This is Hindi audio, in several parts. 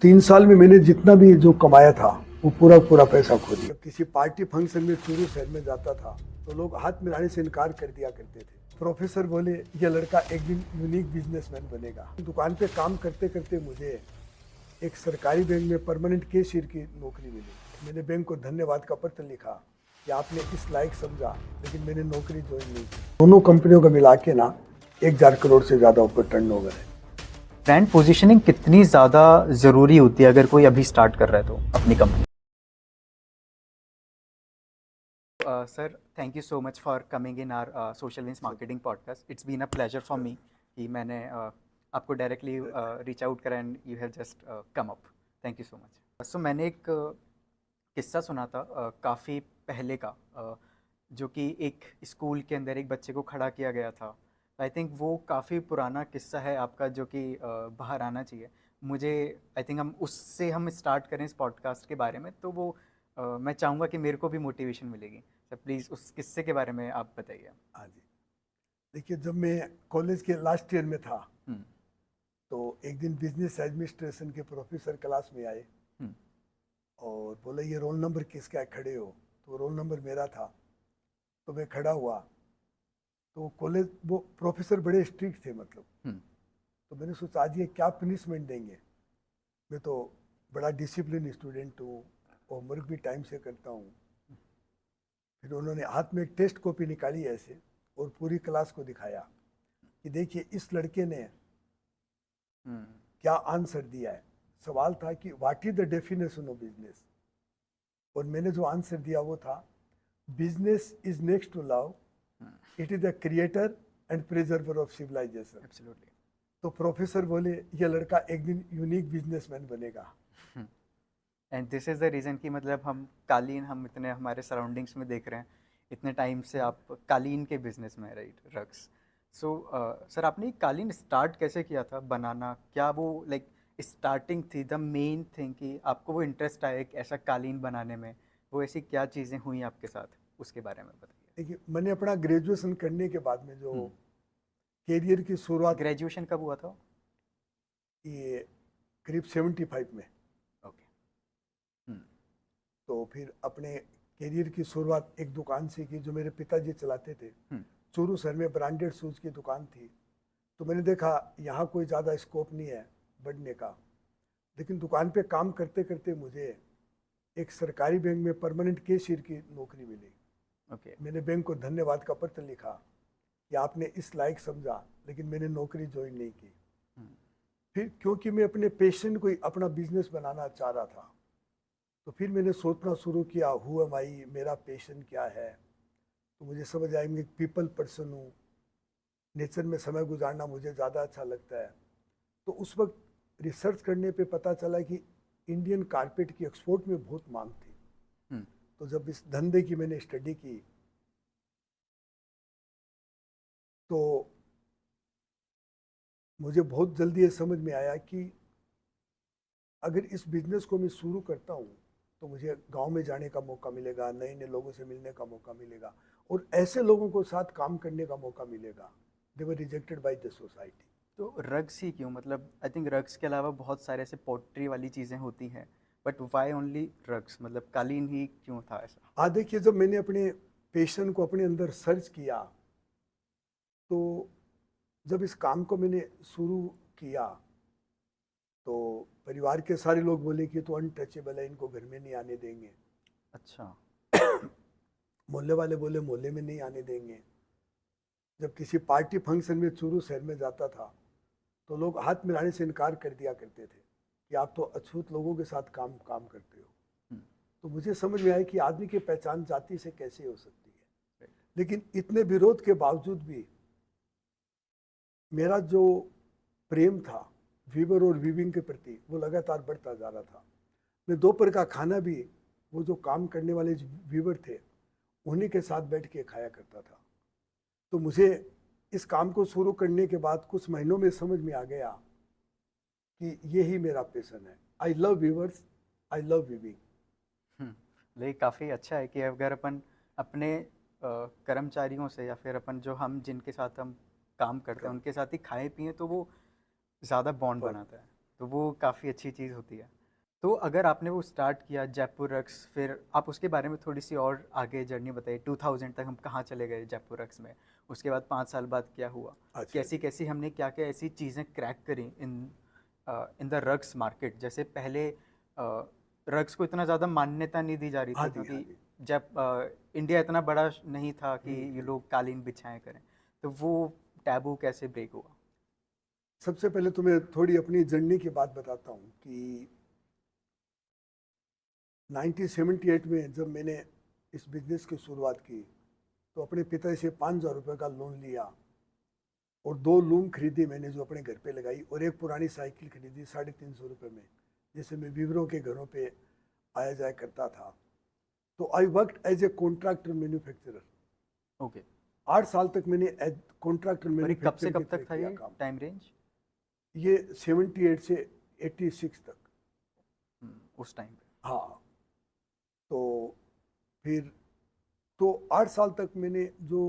3 साल में मैंने जितना भी जो कमाया था वो पूरा पूरा पैसा खो दिया। किसी पार्टी फंक्शन में चूरू शहर में जाता था तो लोग हाथ मिलाने से इनकार कर दिया करते थे। प्रोफेसर बोले ये लड़का एक दिन यूनिक बिजनेसमैन बनेगा। दुकान पे काम करते करते मुझे एक सरकारी बैंक में परमानेंट कैशियर की नौकरी मिली। मैंने बैंक को धन्यवाद का पत्र लिखा कि आपने इस लायक समझा, लेकिन मैंने नौकरी ज्वाइन नहीं की। दोनों कंपनियों का मिला के ना 1,000 करोड़ से ज़्यादा ऊपर टर्नओवर है। ब्रांड पोजीशनिंग कितनी ज़्यादा ज़रूरी होती है अगर कोई अभी स्टार्ट कर रहा है तो अपनी company? Sir, thank you so much for coming in our social wins marketing podcast. It's been a pleasure for me कि मैंने आपको डायरेक्टली रीच आउट करा and you have just come up. Thank you so much. So मैंने एक किस्सा सुना था काफ़ी पहले का, जो कि एक स्कूल के अंदर एक बच्चे को खड़ा किया गया था। आई थिंक वो काफ़ी पुराना किस्सा है आपका, जो कि बाहर आना चाहिए। मुझे आई थिंक हम स्टार्ट करें इस पॉडकास्ट के बारे में, तो वो मैं चाहूँगा कि मेरे को भी मोटिवेशन मिलेगी। सर प्लीज़ उस किस्से के बारे में आप बताइए। हाँ जी, देखिए जब मैं कॉलेज के लास्ट ईयर में था हम्म, तो एक दिन बिजनेस एडमिनिस्ट्रेशन के प्रोफेसर क्लास में आए हम्म, और बोले ये रोल नंबर किसका है, खड़े हो। तो रोल नंबर मेरा था, तो मैं खड़ा हुआ। तो कॉलेज वो प्रोफेसर बड़े स्ट्रिक्ट थे मतलब। हम्म, तो मैंने सोचा आज ये क्या पनिशमेंट देंगे। मैं तो बड़ा डिसिप्लिन स्टूडेंट हूँ, होमवर्क भी टाइम से करता हूँ। फिर उन्होंने हाथ में एक टेस्ट कॉपी निकाली ऐसे और पूरी क्लास को दिखाया कि देखिए इस लड़के ने हम्म, क्या आंसर दिया है। सवाल था कि what is the definition of business, और मैंने जो आंसर दिया वो था business is next to love, it is the creator and preserver of civilisation. Absolutely. तो प्रोफेसर बोले ये लड़का एक दिन यूनिक बिजनेसमैन बनेगा। And this is the reason कि मतलब हम इतने हमारे सराउंडिंग्स में देख रहे हैं, इतने टाइम से आप कालीन के बिजनेस में, राइट, रग्स। सो सर, आपने ये कालीन स्टार्ट कैसे किया था बनाना? क्या वो लाइक स्टार्टिंग थी द मेन थिंग कि आपको वो इंटरेस्ट आया एक ऐसा कालीन बनाने में? वो ऐसी क्या चीज़ें हुई आपके साथ, उसके बारे में बताइए। देखिए मैंने अपना ग्रेजुएशन करने के बाद में जो हम्म। कैरियर की शुरुआत, ग्रेजुएशन कब हुआ था? ये करीब 75 में। ओके। हम्म, तो फिर अपने कैरियर की शुरुआत एक दुकान से की जो मेरे पिताजी चलाते थे। हम्म, चूरू शहर में ब्रांडेड शूज़ की दुकान थी। तो मैंने देखा यहाँ कोई ज़्यादा स्कोप नहीं है बढ़ने का, लेकिन दुकान पे काम करते करते मुझे एक सरकारी बैंक में परमानेंट कैशियर की नौकरी मिली। ओके। मैंने बैंक को धन्यवाद का पत्र लिखा कि आपने इस लायक समझा, लेकिन मैंने नौकरी ज्वाइन नहीं की। हम्म, फिर क्योंकि मैं अपने पैशन को ही अपना बिजनेस बनाना चाह रहा था, तो फिर मैंने सोचना शुरू किया हु एम आई, मेरा पैशन क्या है। तो मुझे समझ आया मैं एक पीपल पर्सन हूँ, नेचर में समय गुजारना मुझे ज़्यादा अच्छा लगता है। तो उस वक्त रिसर्च करने पे पता चला कि इंडियन कारपेट की एक्सपोर्ट में बहुत मांग थी। हम्म, तो जब इस धंधे की मैंने स्टडी की तो मुझे बहुत जल्दी ये समझ में आया कि अगर इस बिजनेस को मैं शुरू करता हूँ तो मुझे गांव में जाने का मौका मिलेगा, नए नए लोगों से मिलने का मौका मिलेगा और ऐसे लोगों को साथ काम करने का मौका मिलेगा दे वर रिजेक्टेड बाय द सोसाइटी। तो रग्स ही क्यों? मतलब आई थिंक रग्स के अलावा बहुत सारे ऐसे पोट्री वाली चीज़ें होती हैं, बट वाई ओनली रग्स? मतलब कालीन ही क्यों था ऐसा? हाँ देखिए, जब मैंने अपने पैशन को अपने अंदर सर्च किया तो जब इस काम को मैंने शुरू किया तो परिवार के सारे लोग बोले कि तो अनटचेबल है, इनको घर में नहीं आने देंगे। अच्छा। मोहल्ले वाले बोले मोहल्ले में नहीं आने देंगे। जब किसी पार्टी फंक्शन में चूरू शहर में जाता था तो लोग हाथ मिलाने से इनकार कर दिया करते थे कि आप तो अछूत लोगों के साथ काम काम करते हो। हम्म, तो मुझे समझ में आया कि आदमी की पहचान जाति से कैसे हो सकती है। राइट। लेकिन इतने विरोध के बावजूद भी मेरा जो प्रेम था वीवर और वीविंग के प्रति वो लगातार बढ़ता जा रहा था। मैं दोपहर का खाना भी वो जो काम करने वाले वीवर थे उन्हीं के साथ बैठ के खाया करता था। तो मुझे इस काम को शुरू करने के बाद कुछ महीनों में समझ में आ गया कि ये ही मेरा पैशन है। I love weavers, I love weaving. लेकिन काफ़ी अच्छा है कि अगर अपन अपने कर्मचारियों से या फिर अपन जो हम जिनके साथ हम काम करते हैं उनके साथ ही खाएं पिएं तो वो ज़्यादा बॉन्ड बनाता है। तो वो काफ़ी अच्छी चीज़ होती है। तो अगर आपने वो स्टार्ट किया जयपुर रक्स, फिर आप उसके बारे में थोड़ी सी और आगे जर्नी बताइए। 2000 तक हम कहाँ चले गए जयपुर रक्स में, उसके बाद 5 साल बाद क्या हुआ, अच्छा कैसी जी। कैसी हमने क्या क्या ऐसी चीज़ें क्रैक करी इन द रग्स मार्केट। जैसे पहले रग्स को इतना ज़्यादा मान्यता नहीं दी जा रही हाँ थी, जी, हाँ क्योंकि जी। जब इंडिया इतना बड़ा नहीं था कि ये हम्म। लोग कालीन बिछाएं करें। तो वो टैबू कैसे ब्रेक हुआ? सबसे पहले तो मैं थोड़ी अपनी जर्नी की बात बताता हूँ कि 1978 में जब मैंने इस बिजनेस की शुरुआत की तो अपने पिता से 5,000 रुपये का लोन लिया और 2 लूम खरीदी मैंने जो अपने घर पे लगाई, और एक पुरानी साइकिल खरीदी 350 रुपये में, जिससे मैं वीवरों के घरों पे आया जाया करता था। तो I worked as a contractor manufacturer. Okay. 8 साल तक मैंने एज कॉन्ट्रैक्टर और ये कब से मैन्युफैक्चर की कब तरह तक था किया ये काम। Time range? ये 78 से 86 तक। उस टाइम पे। हाँ। तो फिर तो 8 साल तक मैंने जो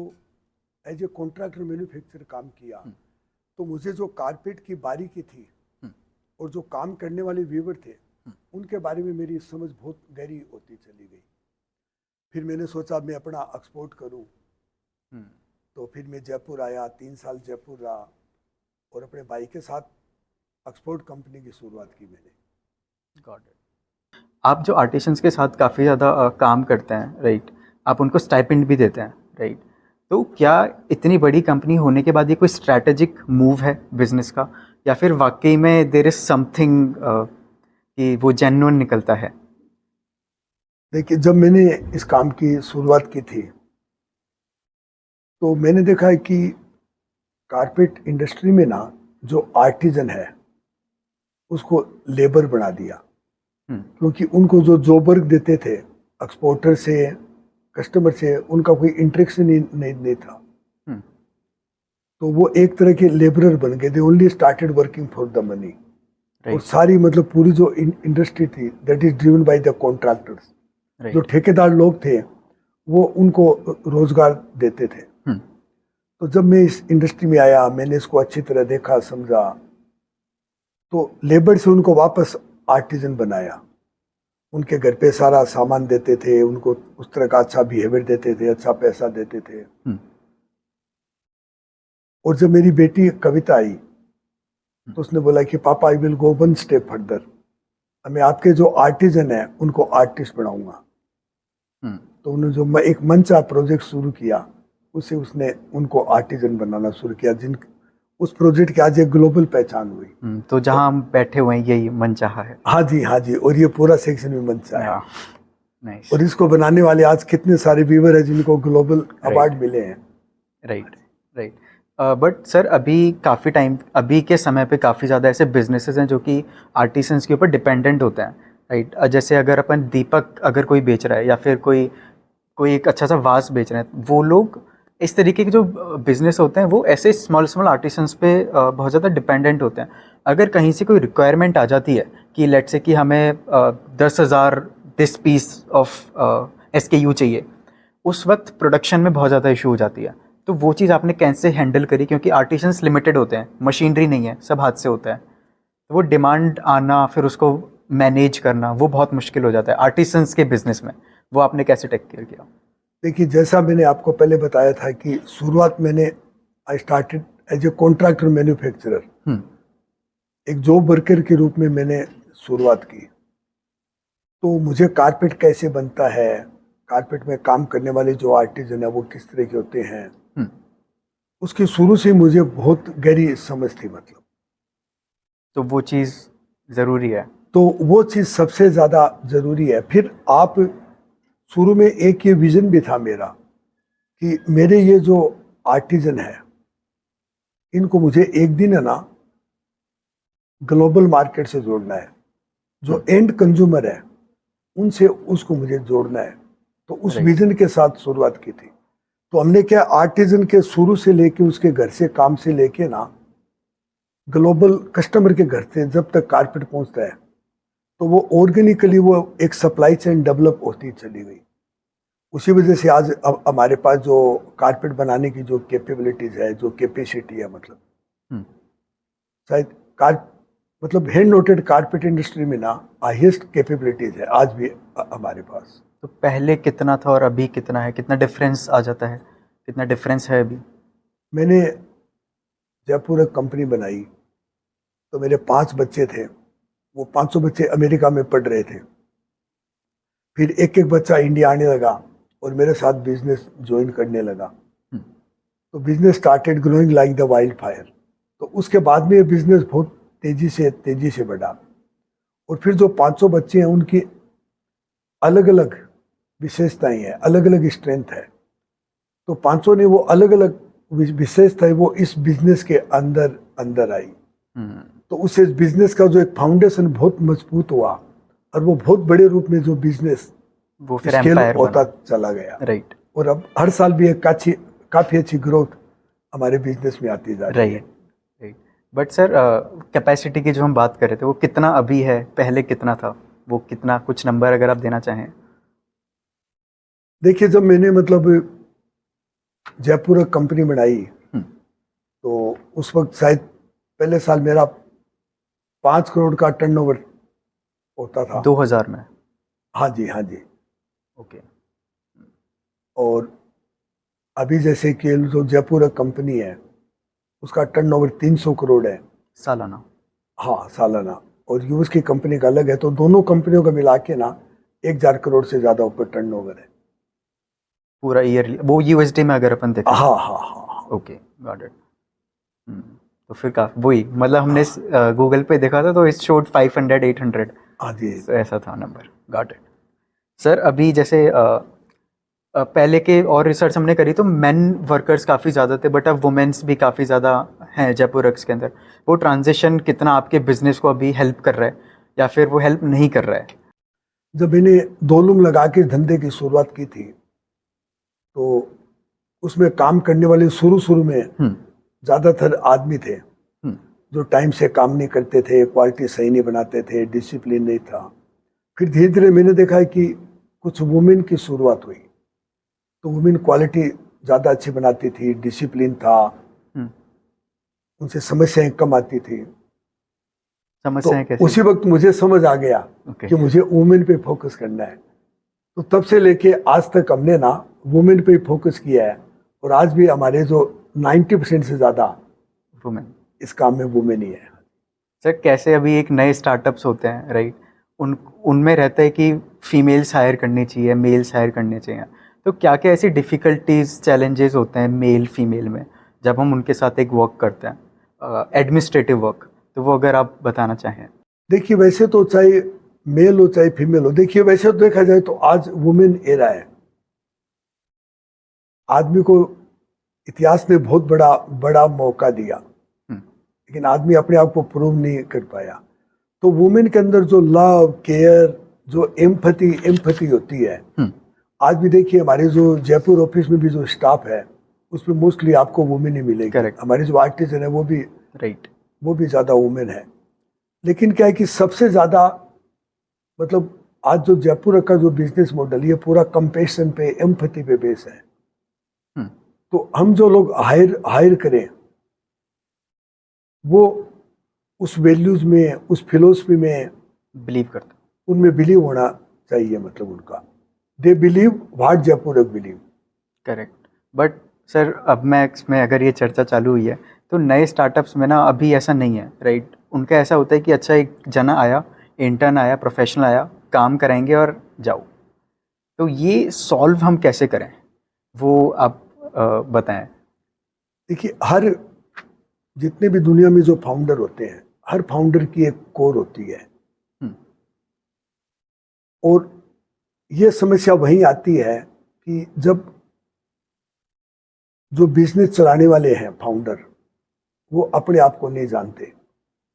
एज ए कॉन्ट्रैक्टर मैन्युफैक्चर काम किया, हम्म, तो मुझे जो कारपेट की बारीकी थी हम्म, और जो काम करने वाले वीवर थे, हम्म, उनके बारे में मेरी समझ बहुत गहरी होती चली गई। फिर मैंने सोचा मैं अपना एक्सपोर्ट करूं। हम्म। तो फिर मैं जयपुर आया, 3 साल जयपुर रहा और अपने भाई के साथ एक्सपोर्ट कंपनी की शुरुआत की मैंने। Got it. आप जो आर्टिशंस के साथ काफ़ी ज़्यादा काम करते हैं, राइट, आप उनको स्टाइपेंड भी देते हैं, राइट, तो क्या इतनी बड़ी कंपनी होने के बाद ये कोई स्ट्रैटेजिक मूव है बिजनेस का, या फिर वाकई में देर इज समथिंग कि वो जेन्युइन निकलता है? देखिए, जब मैंने इस काम की शुरुआत की थी तो मैंने देखा है कि कारपेट इंडस्ट्री में ना, जो आर्टिजन है उसको लेबर बना दिया, हम्म, क्योंकि उनको जो जॉब वर्क देते थे एक्सपोर्टर से, कस्टमर से, उनका कोई इंटरेक्शन नहीं था। हम्म, तो वो एक तरह के लेबरर बन गए, they only started working for the money. और राइट, सारी मतलब पूरी जो इंडस्ट्री थी that is driven by the contractors. जो राइट। ठेकेदार लोग थे वो उनको रोजगार देते थे। हम्म, तो जब मैं इस इंडस्ट्री में आया, मैंने इसको अच्छी तरह देखा समझा, तो लेबर से उनको वापस आर्टिजन बनाया। उनके घर पे सारा सामान देते थे, उनको उस तरह का अच्छा बिहेवियर देते थे, अच्छा पैसा देते थे। हम्म, और जब मेरी बेटी कविता आई तो उसने बोला कि पापा I will go 1 step further, मैं आपके जो आर्टिजन है उनको आर्टिस्ट बनाऊंगा। हम्म। तो उन्होंने जो एक मंचा प्रोजेक्ट शुरू किया, उससे उसने उनको आर्टिजन बनाना शुरू किया, जिन उस प्रोजेक्ट की आज एक ग्लोबल पहचान हुई। तो जहाँ हम बैठे हुए हैं यही मनचाहा है। हाँ जी, हाँ जी, और ये पूरा सेक्शन भी मंचा है। नाइस। और इसको बनाने वाले आज कितने सारे व्यूवर हैं जिनको ग्लोबल राइट, अवार्ड मिले हैं। Right, right. बट सर, अभी के समय पे काफ़ी ज़्यादा ऐसे बिजनेसेस हैं जो कि आर्टिसंस के ऊपर डिपेंडेंट होते हैं, राइट। जैसे अगर अपन दीपक अगर कोई बेच रहा है, या फिर कोई कोई एक अच्छा सा वास बेच रहे हैं, वो लोग इस तरीके के जो बिजनेस होते हैं वो ऐसे स्मॉल स्मॉल आर्टिसंस पे बहुत ज़्यादा डिपेंडेंट होते हैं। अगर कहीं से कोई रिक्वायरमेंट आ जाती है कि लेट्स से कि हमें 10,000 दिस पीस ऑफ SKU चाहिए, उस वक्त प्रोडक्शन में बहुत ज़्यादा इशू हो जाती है। तो वो चीज़ आपने कैसे हैंडल करी, क्योंकि आर्टिसंस लिमिटेड होते हैं, मशीनरी नहीं है, सब हाथ से होता है। तो वो डिमांड आना, फिर उसको मैनेज करना, वो बहुत मुश्किल हो जाता है आर्टिसंस के बिजनेस में। वो आपने कैसे टेक केयर किया? देखिए, जैसा मैंने आपको पहले बताया था कि शुरुआत मैंने I started as a contractor manufacturer, hmm, एक जॉब वर्कर के रूप में मैंने शुरुआत की। तो मुझे कारपेट कैसे बनता है, कारपेट में काम करने वाले जो आर्टिजन है वो किस तरह के होते हैं, हम्म। उसकी शुरू से मुझे बहुत गहरी समझ थी मतलब। तो वो चीज़ ज़रूरी है। तो वो चीज़ सबसे ज़्यादा ज़रूरी है। फिर आप शुरू में एक ये विजन भी था मेरा कि मेरे ये जो आर्टिजन है इनको मुझे एक दिन है ना ग्लोबल मार्केट से जोड़ना है, जो एंड कंज्यूमर है उनसे उसको मुझे जोड़ना है। तो उस राइट, विजन के साथ शुरुआत की थी। तो हमने क्या, आर्टिजन के शुरू से लेके उसके घर से काम से लेके ना ग्लोबल कस्टमर के घर से जब तक कारपेट पहुंचता है, तो वो ऑर्गेनिकली वो एक सप्लाई चेन डेवलप होती चली गई। उसी वजह से आज अब हमारे पास जो कारपेट बनाने की जो कैपेबिलिटीज है, जो कैपेसिटी है, मतलब हम्म, शायद कार मतलब हैंड नोटेड कारपेट इंडस्ट्री में ना हाईएस्ट कैपेबिलिटीज है आज भी हमारे पास। तो पहले कितना था और अभी कितना है, कितना डिफरेंस आ जाता है, कितना डिफरेंस है अभी? मैंने जयपुर एक कंपनी बनाई तो मेरे 5 बच्चे थे, वो 500 बच्चे अमेरिका में पढ़ रहे थे। फिर एक एक बच्चा इंडिया आने लगा और मेरे साथ बिजनेस ज्वाइन करने लगा। तो business started growing like the wild fire. तो उसके बाद में ये बिजनेस बहुत तेजी से बढ़ा। और फिर जो 500 बच्चे हैं उनकी अलग अलग विशेषताएं हैं, अलग अलग स्ट्रेंथ है। तो 500 ने वो अलग अलग विशेषताएं वो इस बिजनेस के अंदर अंदर आई। तो उससे बिजनेस का जो एक फाउंडेशन बहुत मजबूत हुआ और वो बहुत बड़े रूप में जो बिजनेस वो फिर स्केल एम्पायर होता बना। चला गया। राइट और अब हर साल भी एक काफी अच्छी ग्रोथ हमारे बिजनेस में आती जा रही है। राइट। बट सर, कैपेसिटी की जो हम बात कर रहे थे वो कितना अभी है, पहले कितना था, वो कितना, कुछ नंबर अगर आप देना चाहें। देखिए, जब मैंने मतलब जयपुर एक कंपनी बनाई तो उस वक्त शायद पहले साल मेरा 5 करोड़ का टर्नओवर होता था। 2000 में? हाँ जी, हाँ जी। ओके। और अभी जैसे कि जो जयपुर एक कंपनी है उसका टर्नओवर 300 करोड़ है सालाना? हाँ, सालाना। और यूएस की कंपनी का अलग है। तो दोनों कंपनियों का मिला के ना 1000 करोड़ से ज्यादा ऊपर टर्नओवर है पूरा ईयरली, वो यूएसडी में अगर अपन देखें? हाँ हाँ हाँ। Okay, got it. तो फिर काफी वही, मतलब हमने गूगल पे देखा था तो इट शोड 500 800। हाँ जी। तो ऐसा था नंबर। Got it. सर, अभी जैसे पहले के और रिसर्च हमने करी तो मेन वर्कर्स काफ़ी ज़्यादा थे, बट अब वुमेन्स भी काफ़ी ज़्यादा हैं जयपुर एक्स के अंदर। वो ट्रांजिशन कितना आपके बिजनेस को अभी हेल्प कर रहा है या फिर वो हेल्प नहीं कर रहा है? जब मैंने 2 लूम लगा के धंधे की शुरुआत की थी तो उसमें काम करने वाले शुरू में ज्यादातर आदमी थे जो टाइम से काम नहीं करते थे, क्वालिटी सही नहीं बनाते थे, डिसिप्लिन नहीं था। फिर धीरे धीरे मैंने देखा है कि कुछ वुमेन की शुरुआत हुई तो वुमेन क्वालिटी ज़्यादा अच्छी बनाती थी, डिसिप्लिन था, उनसे समस्याएं कम आती थी। समस्याएं तो कैसी? उसी वक्त मुझे समझ आ गया कि मुझे वुमेन पे फोकस करना है। तो तब से लेके आज तक हमने ना वुमेन पे फोकस किया है और आज भी हमारे जो 90% से ज़्यादा वुमेन इस काम में वुमेन ही है। सर, कैसे अभी एक नए स्टार्टअप्स होते हैं, राइट, उनमें रहता है कि फीमेल्स हायर करनी चाहिए, मेल्स हायर करने चाहिए, तो क्या क्या ऐसी डिफ़िकल्टीज, चैलेंजेस होते हैं मेल फीमेल में जब हम उनके साथ एक वर्क करते हैं, एडमिनिस्ट्रेटिव वर्क, तो वो अगर आप बताना चाहें। देखिए, वैसे तो चाहे मेल हो चाहे फीमेल हो, देखिए वैसे तो देखा जाए तो आज वुमेन एरा है। आदमी को इतिहास ने बहुत बड़ा बड़ा मौका दिया लेकिन आदमी अपने आप को प्रूव नहीं कर पाया। तो वुमेन के अंदर जो लव, केयर, जो एम्पैथी होती है, आज भी देखिए हमारे जो जयपुर ऑफिस में भी जो स्टाफ है उसमें मोस्टली आपको वुमेन ही मिलेगी। Correct. हमारे जो आर्टिस्ट है वो भी राइट, वो भी ज्यादा वुमेन है। लेकिन क्या है कि सबसे ज्यादा मतलब आज जो जयपुर का जो बिजनेस मॉडल ये पूरा कंपैशन पे, एम्पैथी पे बेस है। तो हम जो लोग हायर करें वो उस वैल्यूज में, उस फिलोसफी में बिलीव करता, उनमें बिलीव होना चाहिए। मतलब उनका they believe what Jaipur believe. Correct. But sir, अब मैं इसमें अगर ये चर्चा चालू हुई है तो नए स्टार्टअप्स में ना अभी ऐसा नहीं है, राइट? उनका ऐसा होता है कि अच्छा, एक जना आया, इंटर्न आया, प्रोफेशनल आया, काम कराएंगे और जाओ। तो ये सॉल्व हम कैसे करें, वो आप बताएं। देखिए, हर जितने भी दुनिया में जो फाउंडर होते हैं हर फाउंडर की एक कोर होती है और ये समस्या वहीं आती है कि जब जो बिजनेस चलाने वाले हैं फाउंडर वो अपने आप को नहीं जानते।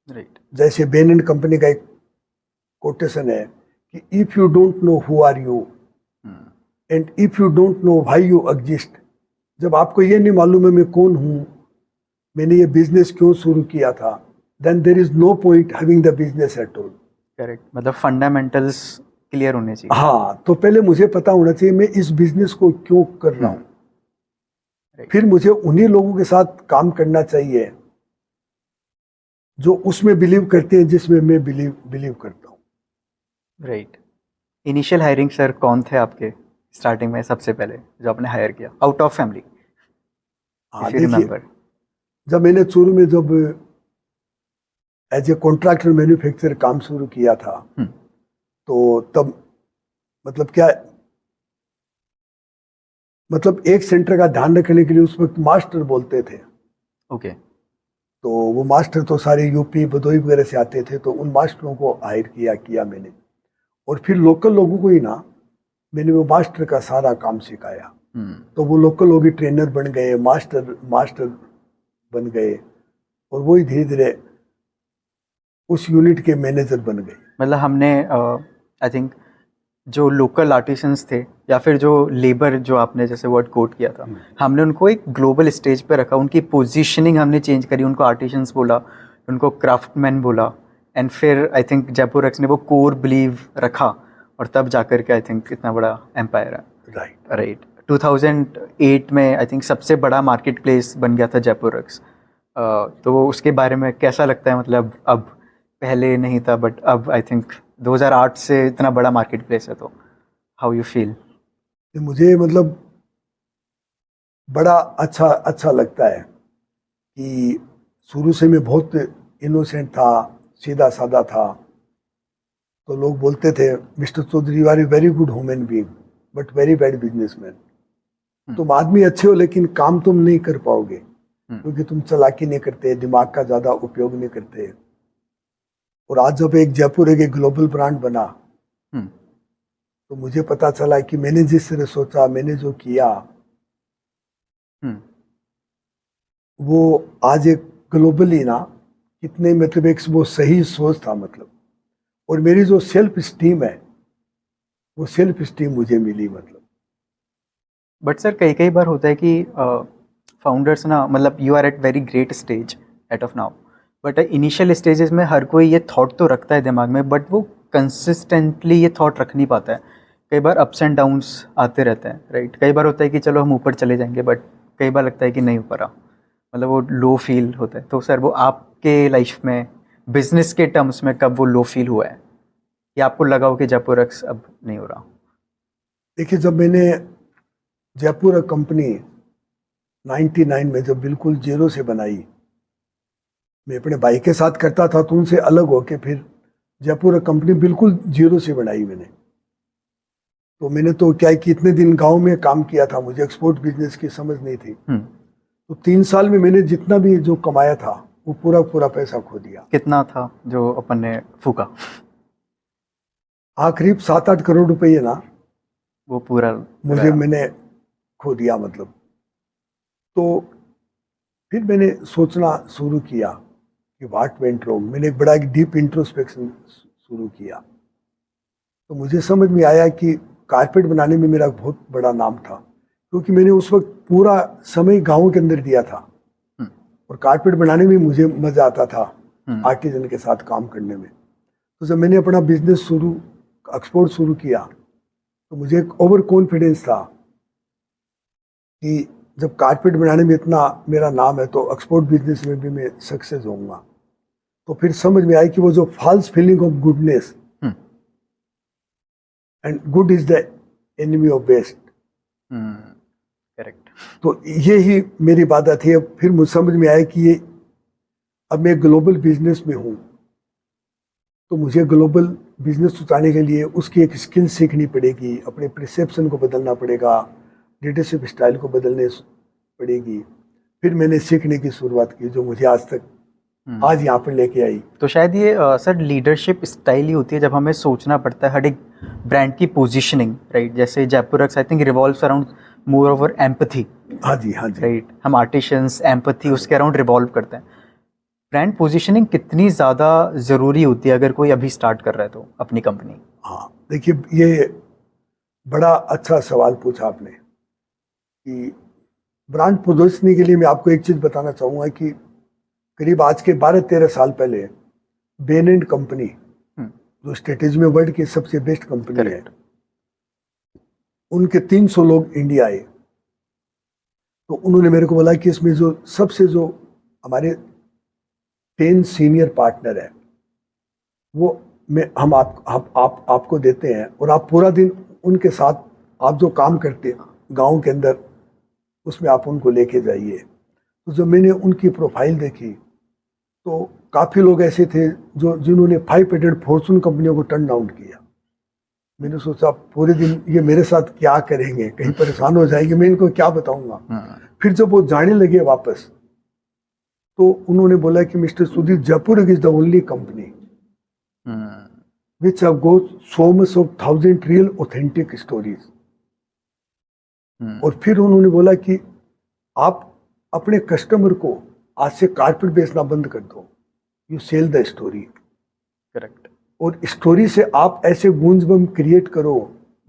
राइट। जैसे बेन एंड कंपनी का एक कोटेशन है कि if you don't know who are you and if you don't know why you exist, जब आपको ये नहीं मालूम है मैं कौन हूं, मैंने ये बिजनेस क्यों शुरू किया था, then there is no point having the business at all. Correct, मतलब फंडामेंटल्स क्लियर होने चाहिए। हाँ, तो पहले मुझे पता होना चाहिए मैं इस बिजनेस को क्यों कर रहा हूं। फिर मुझे उन्हीं लोगों के साथ काम करना चाहिए जो उसमें बिलीव करते हैं जिसमें मैं बिलीव करता हूँ। राइट। इनिशियल हायरिंग सर कौन थे आपके स्टार्टिंग में सबसे पहले जो आपने हायर किया आउट ऑफ फैमिली, हाँ इफ यू देखिए, रिमेंबर? जब मैंने शुरू में जब एज ए कॉन्ट्रैक्टर मैन्युफैक्चर काम शुरू किया था, तो तब मतलब क्या, मतलब एक सेंटर का ध्यान रखने के लिए उस वक्त मास्टर बोलते थे। ओके। तो वो मास्टर तो सारे यूपी भदोही वगैरह से आते थे, तो उन मास्टरों को हायर किया मैंने, और फिर लोकल लोगों को ही ना मैंने वो मास्टर का सारा काम सिखाया। तो वो लोकल लोग ही ट्रेनर बन गए, मास्टर बन गए, और वो ही धीरे धीरे उस यूनिट के मैनेजर बन गए। मतलब हमने आई थिंक जो लोकल आर्टिसंस थे या फिर जो लेबर जो आपने जैसे वर्ड कोट किया था, हमने उनको एक ग्लोबल स्टेज पे रखा, उनकी पोजीशनिंग हमने चेंज करी, उनको आर्टिसंस बोला, उनको क्राफ्टमैन बोला, एंड फिर आई थिंक जयपुर एक्स ने वो कोर बिलीव रखा, और तब जाकर के आई थिंक इतना बड़ा एम्पायर है। राइट। राइट। 2008 में आई थिंक सबसे बड़ा मार्केट प्लेस बन गया था जयपुर एक्स। तो उसके बारे में कैसा लगता है, मतलब अब, पहले नहीं था बट अब आई थिंक 2008 से इतना बड़ा मार्केट प्लेस है, तो हाउ यू फील? मुझे मतलब बड़ा अच्छा लगता है कि शुरू से मैं बहुत इनोसेंट था, सीधा साधा था। तो लोग बोलते थे, mister Chaudhary you are a very good human being but very bad businessman. तुम आदमी अच्छे हो लेकिन काम तुम नहीं कर पाओगे, क्योंकि तुम चालाकी नहीं करते, दिमाग का ज़्यादा उपयोग नहीं करते। और आज जब एक जयपुर एक ग्लोबल ब्रांड बना, तो मुझे पता चला कि मैंने जिस तरह सोचा, मैंने जो किया, वो आज एक ग्लोबली ना कितने मतलब एक वो सही सोच था मतलब। और मेरी जो सेल्फ स्टीम है, वो सेल्फ स्टीम मुझे मिली मतलब। बट सर कई बार होता है कि फाउंडर्स ना, मतलब you are at very great stage at of now, but initial stages में हर कोई ये थॉट तो रखता है दिमाग में, बट वो कंसिस्टेंटली ये थॉट रख नहीं पाता है। कई बार अप्स एंड डाउन्स आते रहते हैं, राइट? कई बार होता है कि चलो हम ऊपर चले जाएंगे, बट कई बार लगता है कि नहीं ऊपर आ, मतलब वो लो फील होता है। तो सर वो आपके लाइफ में बिजनेस के टर्म्स में कब वो लो फील हुआ है, या आपको लगा हो कि जयपुर एक्स अब नहीं हो रहा? देखिए, जब मैंने जयपुर कंपनी 99 में जब बिल्कुल जीरो से बनाई, मैं अपने भाई के साथ करता था, तो उनसे अलग होके फिर जयपुर कंपनी बिल्कुल जीरो से बनाई मैंने। तो मैंने तो क्या है कि इतने दिन गांव में काम किया था, मुझे एक्सपोर्ट बिजनेस की समझ नहीं थी। तो 3 साल में मैंने जितना भी जो कमाया था वो पूरा पैसा खो दिया। कितना था जो अपन ने फूका? करीब 7-8 करोड़ रुपए ना वो पूरा मुझे मैंने खो दिया मतलब। तो फिर मैंने सोचना शुरू किया कि व्हाट वेंट रॉन्ग। मैंने एक बड़ा डीप इंट्रोस्पेक्शन शुरू किया। तो मुझे समझ में आया कि कारपेट बनाने में मेरा बहुत बड़ा नाम था, क्योंकि मैंने उस वक्त पूरा समय गाँव के अंदर दिया था, और कारपेट बनाने में मुझे मजा आता था, आर्टिजन के साथ काम करने में। तो जब मैंने अपना बिजनेस एक्सपोर्ट शुरू किया, तो मुझे एक ओवर कॉन्फिडेंस था कि जब कारपेट बनाने में इतना मेरा नाम है, तो एक्सपोर्ट बिजनेस में भी मैं सक्सेस होऊंगा। तो फिर समझ में आई कि वो जो false feeling of goodness, and good is the enemy of best. Correct. तो ये ही मेरी बात थी। अब फिर मुझे समझ में आया कि ये अब मैं ग्लोबल बिजनेस में हूँ, तो मुझे ग्लोबल बिजनेस उतारने के लिए उसकी एक स्किल सीखनी पड़ेगी, अपने परसेप्शन को बदलना पड़ेगा, लीडरशिप स्टाइल को बदलने पड़ेगी। फिर मैंने सीखने की शुरुआत की, जो मुझे आज यहाँ पर लेके आई। तो शायद ये सर लीडरशिप स्टाइल ही होती है, जब हमें सोचना पड़ता है हर एक ब्रांड की पोजीशनिंग, राइट? जैसे Jaipur x I think revolves around more over empathy. हाँ जी राइट। हम आर्टिशंस एम्पथी उसके अराउंड रिवॉल्व करते हैं। ब्रांड पोजीशनिंग कितनी ज़्यादा ज़रूरी होती है अगर कोई अभी स्टार्ट कर रहा है तो अपनी कंपनी? हाँ देखिए, ये बड़ा अच्छा सवाल पूछा आपने कि ब्रांड पोजीशनिंग के लिए मैं आपको एक चीज़ बताना चाहूँगा कि करीब आज के 12-13 साल पहले बेन एंड कंपनी, जो स्ट्रेटेजी में वर्ल्ड की सबसे बेस्ट कंपनी है, उनके 300 लोग इंडिया आए। तो उन्होंने मेरे को बोला कि इसमें जो सबसे जो हमारे 10 सीनियर पार्टनर है, वो हम आपको देते हैं और आप पूरा दिन उनके साथ आप जो काम करते हैं गांव के अंदर उसमें आप उनको लेके जाइए। तो जब मैंने उनकी प्रोफाइल देखी तो काफ़ी लोग ऐसे थे जिन्होंने 5 पेटेंट फॉर्चून कंपनियों को टर्न डाउन किया। मैंने सोचा पूरे दिन ये मेरे साथ क्या करेंगे, कहीं परेशान हो जाएंगे, मैं इनको क्या बताऊंगा। फिर जब वो जाने लगे वापस तो उन्होंने बोला कि mister Sudhir, Jaipur is the only company which have got so much of 1000 real authentic stories। और फिर उन्होंने बोला कि आप अपने कस्टमर को आज से कारपेट बेचना बंद कर दो, you sell the story. Correct. और स्टोरी से आप ऐसे गूंज बम क्रिएट करो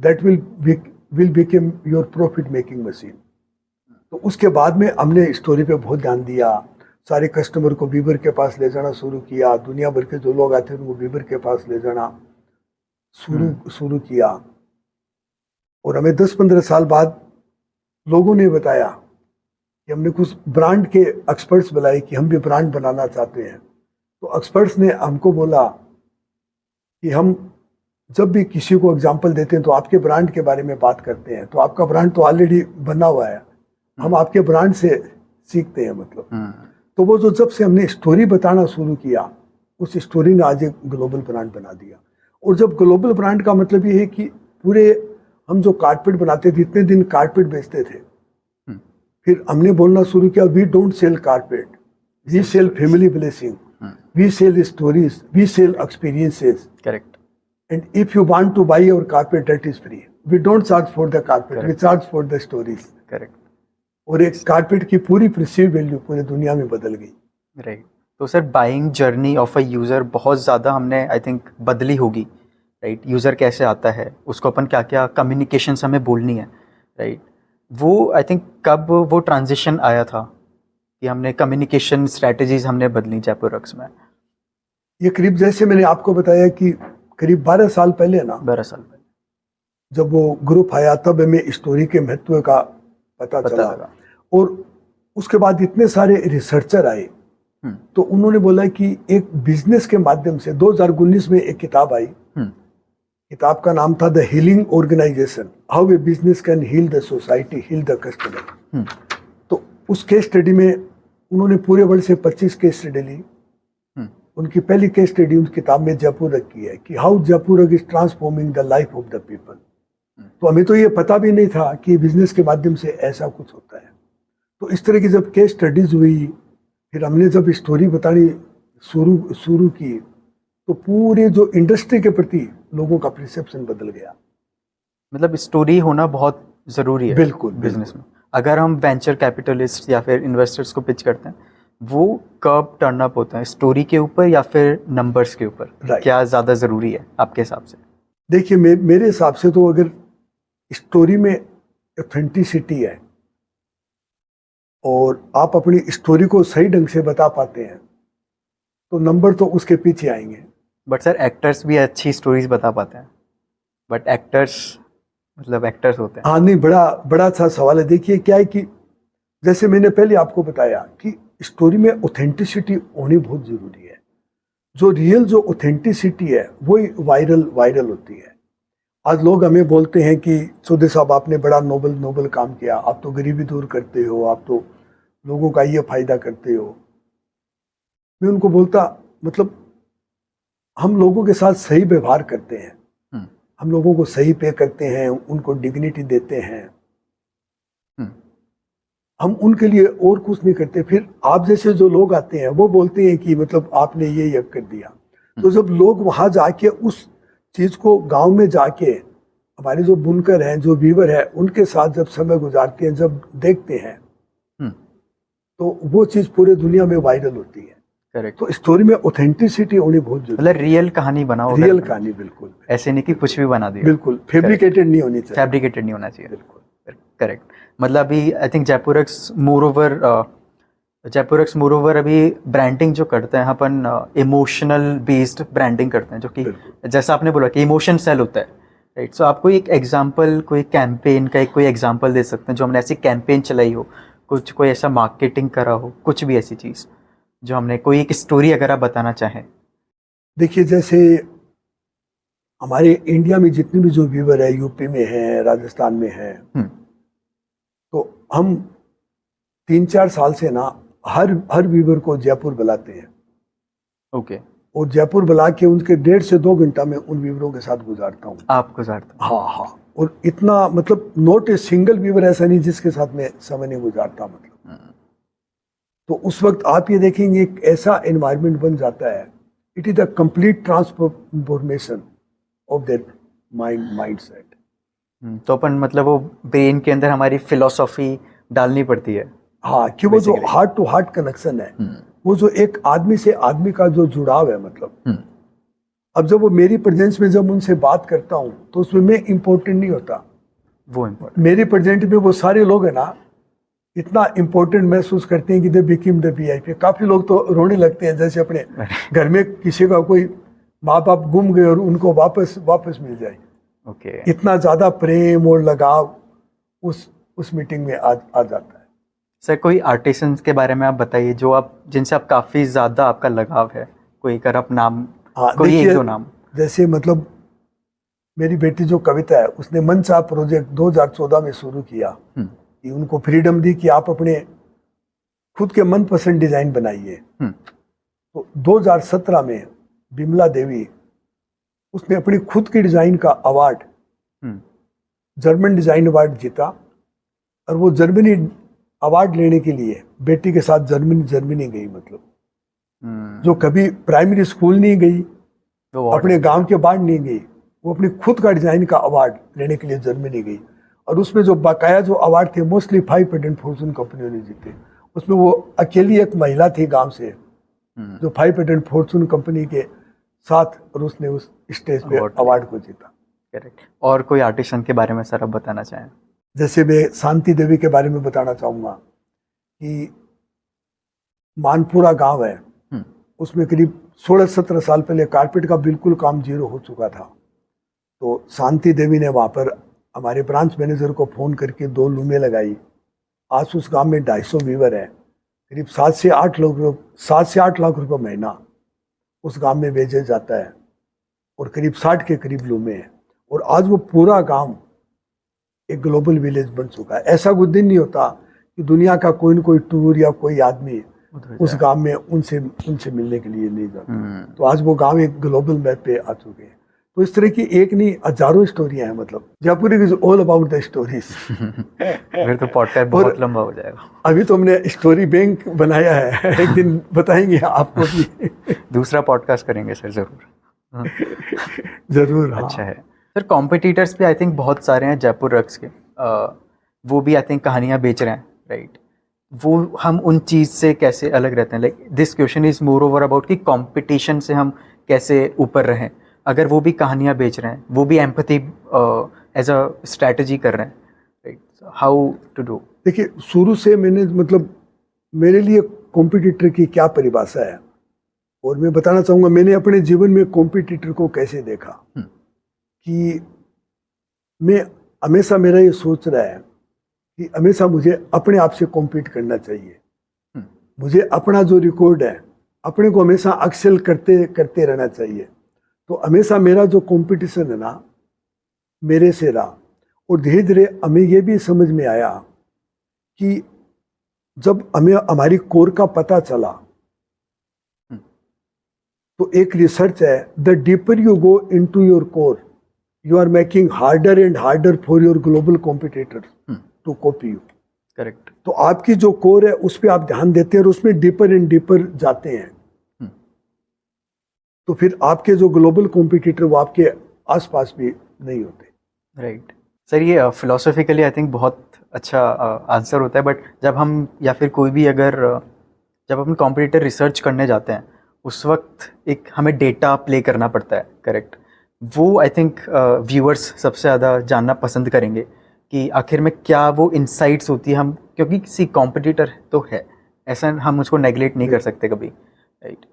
that will become your profit making machine. तो उसके बाद में हमने स्टोरी पे बहुत ध्यान दिया, सारे कस्टमर को बीबर के पास ले जाना शुरू किया, दुनिया भर के जो लोग आते थे उनको बीबर के पास ले जाना शुरू किया। और हमें 10-15 साल बाद लोगों ने बताया कि हमने कुछ ब्रांड के एक्सपर्ट्स बुलाए कि हम भी ब्रांड बनाना चाहते हैं। तो एक्सपर्ट्स ने हमको बोला कि हम जब भी किसी को एग्जाम्पल देते हैं तो आपके ब्रांड के बारे में बात करते हैं, तो आपका ब्रांड तो ऑलरेडी बना हुआ है, हम आपके ब्रांड से सीखते हैं मतलब। तो वो जो जब से हमने स्टोरी बताना शुरू किया उस स्टोरी ने आज एक ग्लोबल ब्रांड बना दिया। और जब ग्लोबल ब्रांड का मतलब ये है कि पूरे हम जो कारपेट बनाते थे, इतने दिन कारपेट बेचते थे, फिर हमने बोलना शुरू किया we don't sell carpet, we sell family blessing, we sell stories, we sell experiences. Correct. And if you want to buy your carpet that is free, we don't charge for the carpet, we charge for the stories. Correct. और एक कारपेट की पूरी परसीव वैल्यू पूरी दुनिया में बदल गई। राइट। तो sir buying journey of a user बहुत ज़्यादा हमने आई थिंक बदली होगी। राइट। यूज़र कैसे आता है, उसको अपन क्या क्या कम्युनिकेशंस हमें बोलनी है। राइट। वो आई थिंक कब वो ट्रांजिशन आया था कि हमने कम्युनिकेशन स्ट्रेटजीज हमने बदली जयपुर रक्स में? ये करीब जैसे मैंने आपको बताया कि करीब 12 साल पहले ना, 12 साल पहले जब वो ग्रुप आया तब हमें स्टोरी के महत्व का पता चला। और उसके बाद इतने सारे रिसर्चर आए तो उन्होंने बोला कि एक बिजनेस के माध्यम से 2019 में एक किताब आई। किताब का नाम था the healing organisation, how a business can heal the society, heal the customer. तो उस केस स्टडी में उन्होंने पूरे वर्ल्ड से 25 केस स्टडी ली। उनकी पहली केस स्टडी उस किताब में जयपुर की है कि how Jaipur is transforming the life of the people. तो हमें तो ये पता भी नहीं था कि बिजनेस के माध्यम से ऐसा कुछ होता है। तो इस तरह की जब केस स्टडीज हुई, फिर हमने जब स्टोरी बतानी शुरू की तो पूरे जो इंडस्ट्री के प्रति लोगों का परसेप्शन बदल गया। मतलब स्टोरी होना बहुत ज़रूरी है बिल्कुल बिजनेस में। अगर हम वेंचर कैपिटलिस्ट या फिर इन्वेस्टर्स को पिच करते हैं, वो कब टर्न अप होता है, स्टोरी के ऊपर या फिर नंबर्स के ऊपर? क्या ज़्यादा ज़रूरी है आपके हिसाब से? देखिए मेरे हिसाब से तो अगर स्टोरी में ऑथेंटिसिटी है और आप अपनी स्टोरी को सही ढंग से बता पाते हैं तो नंबर तो उसके पीछे आएंगे। बट सर एक्टर्स भी अच्छी स्टोरीज बता पाते हैं, बट एक्टर्स मतलब एक्टर्स होते हैं। हाँ नहीं, बड़ा अच्छा सवाल है। देखिए क्या है कि जैसे मैंने पहले आपको बताया कि स्टोरी में ऑथेंटिसिटी होनी बहुत जरूरी है। जो रियल जो ऑथेंटिसिटी है वही वायरल होती है। आज लोग हमें बोलते हैं कि सुधीर साहब आपने बड़ा नोबल काम किया, आप तो गरीबी दूर करते हो, आप तो लोगों का ये फायदा करते हो। मैं उनको बोलता मतलब हम लोगों के साथ सही व्यवहार करते हैं, हम लोगों को सही पे करते हैं, उनको डिग्निटी देते हैं, हम उनके लिए और कुछ नहीं करते। फिर आप जैसे जो लोग आते हैं वो बोलते हैं कि मतलब आपने ये कर दिया। तो जब लोग वहां जाके उस चीज को गांव में जाके हमारे जो बुनकर हैं, जो वीवर है, उनके साथ जब समय गुजारते हैं, जब देखते हैं तो वो चीज पूरे दुनिया में वायरल होती है। करेक्ट। तो स्टोरी में ऑथेंटिसिटी होनी बहुत जरूरी है। मतलब रियल कहानी बनाओ, रियल कहानी, बिल्कुल ऐसे नहीं कि कुछ भी बना दिया। बिल्कुल फैब्रिकेटेड नहीं होनी चाहिए। फैब्रिकेटेड नहीं होना चाहिए। बिल्कुल करेक्ट। मतलब अभी आई थिंक जयपुरक्स मोर ओवर अभी ब्रांडिंग जो करते हैं अपन इमोशनल बेस्ड ब्रांडिंग करते हैं, जो कि जैसा आपने बोला कि इमोशन सेल होता है। राइट। सो आप कोई एक एग्जांपल, कोई कैंपेन का कोई एग्जांपल दे सकते हैं जो हमने ऐसी कैंपेन चलाई हो, कोई ऐसा मार्केटिंग करा हो, कुछ भी ऐसी चीज़? जो हमने कोई एक स्टोरी अगर आप बताना चाहें। देखिए, जैसे हमारे इंडिया में जितने भी जो व्यूवर है, यूपी में है, राजस्थान में है, हम्म, तो हम 3-4 साल से ना हर व्यूवर को जयपुर बुलाते हैं, ओके, और जयपुर बुला के उनके 1.5 से 2 घंटा में उन व्यूवरों के साथ गुजारता हूँ। आप गुजारते हैं। हाँ हाँ, और इतना मतलब नोट ए सिंगल व्यूवर ऐसा नहीं जिसके साथ मैं समय नहीं गुजारता, मतलब। तो उस वक्त आप ये देखेंगे एक ऐसा एनवायरनमेंट बन जाता है, it is the complete transformation of their mindset. तो अपन मतलब वो ब्रेन के अंदर हमारी फिलोसॉफी डालनी पड़ती है। हाँ, कि वो जो Basically. Heart to heart connection है, वो जो एक आदमी से आदमी का जो जुड़ाव है, मतलब अब जब वो मेरी प्रेजेंस में जब उनसे बात करता हूँ तो उसमें मैं इम्पोर्टेंट नहीं होता, वो इम्पोर्टेंट। मेरी प्रेजेंट में वो सारे लोग है ना इतना इम्पोर्टेंट महसूस करते हैं कि दे बिकम द VIP। काफी लोग तो रोने लगते हैं, जैसे अपने घर में किसी का कोई माँ बाप गुम गए और उनको वापस मिल जाए। ओके, इतना ज्यादा प्रेम और लगाव उस मीटिंग में आ जाता है। सर कोई आर्टिसंस के बारे में आप बताइए जो आप जिनसे आप काफ़ी ज़्यादा आपका लगाव है, कोई अगर आप नाम, हाँ, कोई एक देखिए, दो नाम। जैसे मतलब मेरी बेटी जो कविता है, उसने मनसा प्रोजेक्ट 2014 में शुरू किया, कि उनको फ्रीडम दी कि आप अपने खुद के मनपसंद डिजाइन बनाइए। तो 2017 में बिमला देवी, उसने अपनी खुद की डिजाइन का अवार्ड, जर्मन डिजाइन अवार्ड जीता, और वो जर्मनी अवार्ड लेने के लिए बेटी के साथ जर्मनी गई, मतलब जो कभी प्राइमरी स्कूल नहीं गई, अपने गांव के बाहर नहीं गई, वो अपनी खुद का डिजाइन का अवार्ड लेने के लिए जर्मनी गई। और उसमें जो बकाया जो अवार्ड थे मोस्टली 5 पेटेंट फॉर्चून कंपनियों ने जीते, उसमें वो अकेली एक महिला थी गांव से जो 5 पेटेंट फॉर्चून कंपनी के साथ, और उसने उस स्टेज पे अवार्ड को जीता। करेक्ट। और कोई आर्टिस्ट के बारे में सर आप बताना चाहें? जैसे मैं शांति देवी के बारे में बताना चाहूँगा कि मानपुरा गांव है, उसमें करीब 16-17 साल पहले कारपेट का बिल्कुल काम जीरो हो चुका था। तो शांति देवी ने वहाँ पर हमारे ब्रांच मैनेजर को फ़ोन करके 2 लूमें लगाई। आज उस गांव में 250 व्यूवर है, करीब 7 से 8 लाख रुपए महीना उस गांव में भेजा जाता है, और करीब 60 के करीब लूमे हैं, और आज वो पूरा गांव एक ग्लोबल विलेज बन चुका है। ऐसा कुछ दिन नहीं होता कि दुनिया का कोई न कोई टूर या कोई आदमी उस गांव में उनसे मिलने के लिए नहीं जाता। तो आज वो गांव एक ग्लोबल मैप पे आ चुके हैं। तो इस तरह की एक नहीं हजारों स्टोरियां हैं, मतलब Jaipur is all about the stories. फिर तो पॉडकास्ट बहुत लंबा हो जाएगा। अभी तो हमने स्टोरी बैंक बनाया है, एक दिन बताएंगे आपको भी। दूसरा पॉडकास्ट करेंगे सर, जरूर। जरूर। हाँ। अच्छा है सर, कॉम्पिटिटर्स भी आई थिंक बहुत सारे हैं जयपुर रक्स के, वो भी आई थिंक कहानियाँ बेच रहे हैं, राइट? वो हम उन चीज़ से कैसे अलग रहते हैं? Like this question is more over about कि कंपटीशन से हम कैसे ऊपर रहें। अगर वो भी कहानियाँ बेच रहे हैं, वो भी एम्पैथी एज अ स्ट्रैटेजी कर रहे हैं, राइट? How to do? देखिए, शुरू से मैंने मतलब मेरे लिए कॉम्पिटिटर की क्या परिभाषा है, और मैं बताना चाहूँगा मैंने अपने जीवन में कॉम्पिटिटर को कैसे देखा। कि मैं हमेशा, मेरा ये सोच रहा है कि हमेशा मुझे अपने आप से कॉम्पीट करना चाहिए। मुझे अपना जो रिकॉर्ड है, अपने को हमेशा एक्सेल करते रहना चाहिए। तो हमेशा मेरा जो कंपटीशन है ना, मेरे से रहा। और धीरे धीरे हमें ये भी समझ में आया कि जब हमें हमारी कोर का पता चला, तो एक रिसर्च है, the deeper you go into your core, you are making harder and harder for your global competitors to copy you. Correct. तो आपकी जो कोर है उस पर आप ध्यान देते हैं और उसमें डीपर एंड डीपर जाते हैं, तो फिर आपके जो ग्लोबल कॉम्पिटिटर वो आपके आसपास भी नहीं होते। राइट सर, ये फिलोसॉफिकली आई थिंक बहुत अच्छा आंसर होता है। बट जब हम या फिर कोई भी अगर जब अपन कॉम्पिटिटर रिसर्च करने जाते हैं, उस वक्त एक हमें डेटा प्ले करना पड़ता है, करेक्ट? वो आई थिंक व्यूअर्स सबसे ज़्यादा जानना पसंद करेंगे कि आखिर में क्या वो इंसाइट्स होती है। हम क्योंकि किसी कॉम्पिटिटर तो है, ऐसा हम उसको नेगलेक्ट नहीं कर सकते कभी, राइट?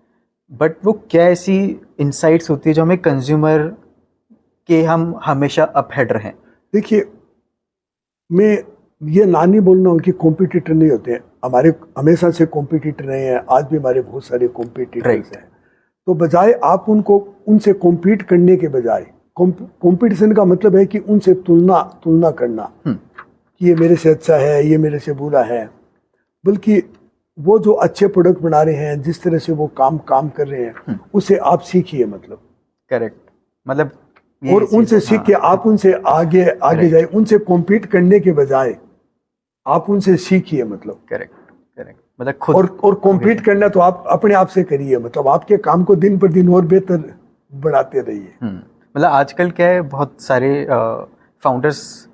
बट वो क्या ऐसी इंसाइट्स होती है जो हमें कंज्यूमर के हम हमेशा अपहेड रहें? देखिए, मैं ये ना नहीं बोल रहा हूँ कि कॉम्पिटिटर नहीं होते हैं, हमारे हमेशा से कॉम्पिटिटर रहे हैं, आज भी हमारे बहुत सारे कॉम्पिटिटर्स Right. हैं। तो बजाय आप उनको उनसे कॉम्पीट करने के बजाय, कॉम्पिटिशन का मतलब है कि उनसे तुलना करना कि ये मेरे से अच्छा है, ये मेरे से बुरा है, बल्कि वो जो अच्छे प्रोडक्ट बना रहे हैं, जिस तरह से वो काम कर रहे हैं, उससे आप सीखिए मतलब। करेक्ट, मतलब ये और उनसे सीख के आप उनसे आगे Correct. जाए, उनसे कॉम्पीट करने के बजाय आप उनसे सीखिए मतलब। करेक्ट करेक्ट, मतलब खुद और कॉम्पीट करना तो आप अपने आप से करिए, मतलब आपके काम को दिन पर दिन और बेहतर बढ़ाते रहिए। मतलब आजकल क्या है, बहुत सारे फाउंडर्स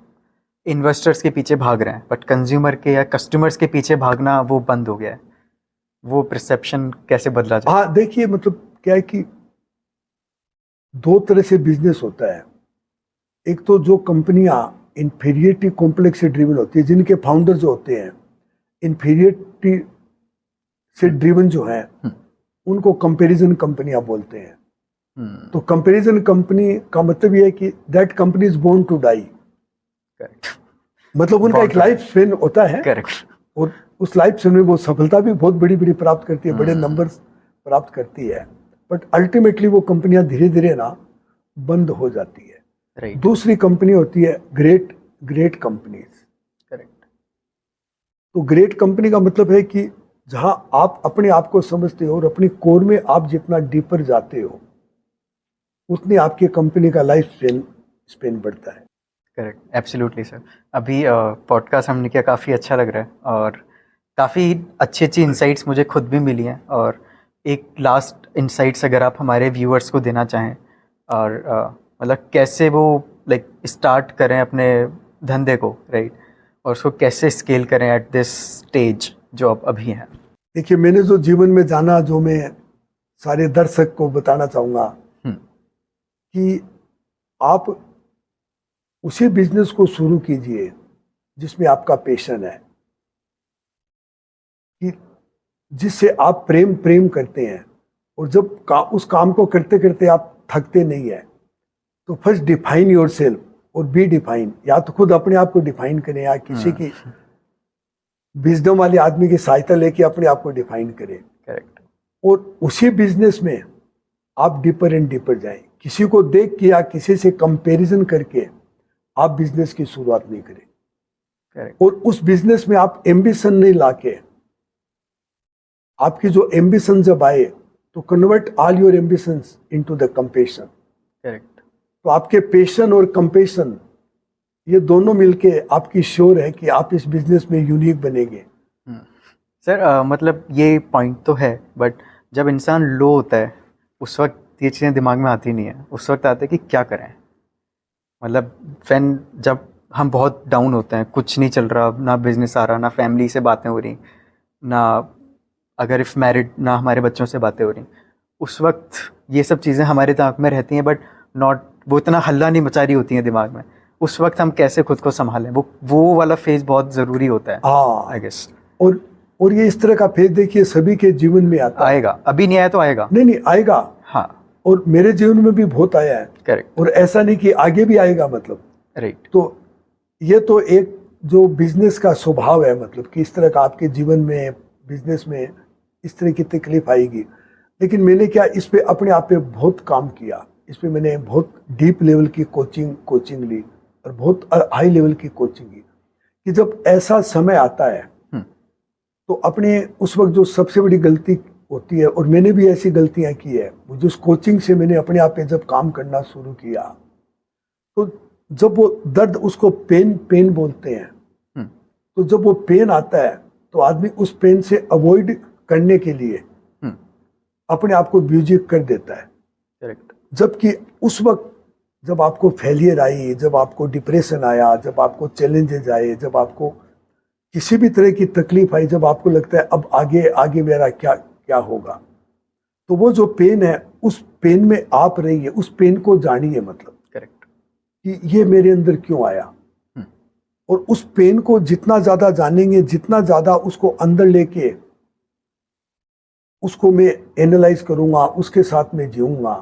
इन्वेस्टर्स के पीछे भाग रहे हैं, बट कंज्यूमर के या कस्टमर्स के पीछे भागना वो बंद हो गया है। वो परसेप्शन कैसे बदला जाए? हाँ देखिए, मतलब क्या है कि दो तरह से बिजनेस होता है। एक तो जो कंपनियां इंफीरियरिटी कॉम्प्लेक्स से ड्रिवन होती है, जिनके फाउंडर जो होते हैं इंफीरियरिटी से ड्रिवन जो है, उनको कंपैरिजन कंपनियां बोलते हैं। तो कंपैरिजन कंपनी का मतलब ये है कि that company is born to die. Correct मतलब उनका एक लाइफ स्पेन होता है, करेक्ट। और उस लाइफ स्पेन में वो सफलता भी बहुत बड़ी बड़ी प्राप्त करती है, बड़े नंबर प्राप्त करती है, बट अल्टीमेटली वो कंपनियां धीरे धीरे ना बंद हो जाती है। राइट, दूसरी कंपनी होती है ग्रेट कंपनीज। करेक्ट। तो ग्रेट कंपनी का मतलब है कि जहां आप अपने आप को समझते हो और अपनी कोर में आप जितना डीपर जाते हो, उतनी आपकी कंपनी का लाइफ स्पेन बढ़ता है। Correct, absolutely sir. अभी पॉडकास्ट हमने किया, काफ़ी अच्छा लग रहा है, और काफ़ी अच्छी अच्छी इंसाइट्स मुझे खुद भी मिली हैं। और एक लास्ट इंसाइट्स अगर आप हमारे व्यूअर्स को देना चाहें, और मतलब कैसे वो लाइक स्टार्ट करें अपने धंधे को, राइट, और उसको कैसे स्केल करें एट दिस स्टेज जो आप अभी हैं। देखिए, मैंने जो जीवन में जाना, जो मैं सारे दर्शक को बताना चाहूँगा कि आप उसी बिजनेस को शुरू कीजिए जिसमें आपका पैशन है, कि जिससे आप प्रेम करते हैं, और जब उस काम को करते करते आप थकते नहीं है, तो फर्स्ट डिफाइन योर सेल्फ और बी डिफाइन। या तो खुद अपने आप को डिफाइन करें, या किसी की विजडम वाले आदमी की सहायता लेके अपने आप को डिफाइन करें। करेक्ट, और उसी बिजनेस में आप डीपर एंड डीपर जाएं। किसी को देख के या किसी से कंपैरिजन करके आप बिजनेस की शुरुआत नहीं करें। करेक्ट, और उस बिजनेस में आप एम्बिशन नहीं लाके, आपकी जो एम्बिशन जब आए तो convert all your ambitions into the compassion. Correct. तो आपके पैशन और कंपेशन, ये दोनों मिलके आपकी श्योर है कि आप इस बिजनेस में यूनिक बनेंगे। सर मतलब ये पॉइंट तो है, बट जब इंसान लो होता है उस वक्त ये चीज़ें दिमाग में आती नहीं है। उस वक्त आते हैं कि क्या करें, मतलब फैन जब हम बहुत डाउन होते हैं, कुछ नहीं चल रहा, ना बिजनेस आ रहा, ना फैमिली से बातें हो रही, ना अगर इफ़ मैरिड, ना हमारे बच्चों से बातें हो रही, उस वक्त ये सब चीज़ें हमारे दिमाग में रहती हैं, बट नॉट, वो इतना हल्ला नहीं मचा रही होती हैं दिमाग में। उस वक्त हम कैसे खुद को संभालें, वो वाला फेज बहुत ज़रूरी होता है, हाँ, आई गेस। और ये इस तरह का फेज देखिए सभी के जीवन में आता है। आएगा, अभी नहीं आया तो आएगा। नहीं आएगा। हाँ, और मेरे जीवन में भी बहुत आया है। करेक्ट, और ऐसा नहीं कि आगे भी आएगा, मतलब। राइट। तो ये तो एक जो बिजनेस का स्वभाव है, मतलब कि इस तरह का आपके जीवन में, बिजनेस में इस तरह की तकलीफ आएगी। लेकिन मैंने क्या, इस पे अपने आप पे बहुत काम किया। इस पे मैंने बहुत डीप लेवल की कोचिंग ली, और बहुत हाई लेवल की कोचिंग की, कि जब ऐसा समय आता है तो अपने उस वक्त जो सबसे बड़ी गलती होती है, और मैंने भी ऐसी गलतियां की है, मुझे उस कोचिंग से मैंने अपने आप पे जब काम करना शुरू किया, तो जब वो दर्द, उसको पेन बोलते हैं, तो जब वो पेन आता है तो आदमी उस पेन से अवॉइड करने के लिए अपने आप को म्यूजिक कर देता है। करेक्ट, जबकि उस वक्त जब आपको फेलियर आई, जब आपको डिप्रेशन आया, जब आपको चैलेंजेस आए, जब आपको किसी भी तरह की तकलीफ आई, जब आपको लगता है अब आगे मेरा क्या होगा, तो वो जो पेन है, उस पेन में आप रहिए, उस पेन को जानिए, मतलब करेक्ट, कि ये मेरे अंदर क्यों आया। और उस पेन को जितना ज्यादा जानेंगे, जितना ज्यादा उसको अंदर लेके उसको मैं एनालाइज करूंगा, उसके साथ में जीऊंगा,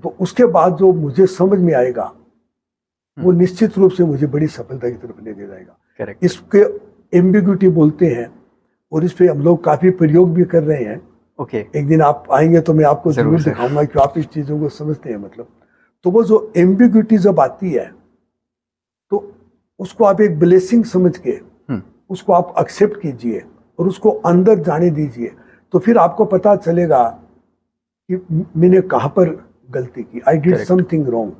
तो उसके बाद जो मुझे समझ में आएगा, वो निश्चित रूप से मुझे बड़ी सफलता की तरफ लेके जाएगा। करेक्ट, इसके एम्बिग्यूटी बोलते हैं, और इस पे हम लोग काफी प्रयोग भी कर रहे हैं। ओके एक दिन आप आएंगे तो मैं आपको जरूर जरूर सर। दिखाऊंगा कि आप इस चीजों को समझते हैं। मतलब तो वो जो एम्बिग्युइटी जब आती है तो उसको आप एक ब्लेसिंग समझ के उसको आप एक्सेप्ट कीजिए और उसको अंदर जाने दीजिए, तो फिर आपको पता चलेगा कि मैंने कहाँ पर गलती की, I did Correct. Something wrong.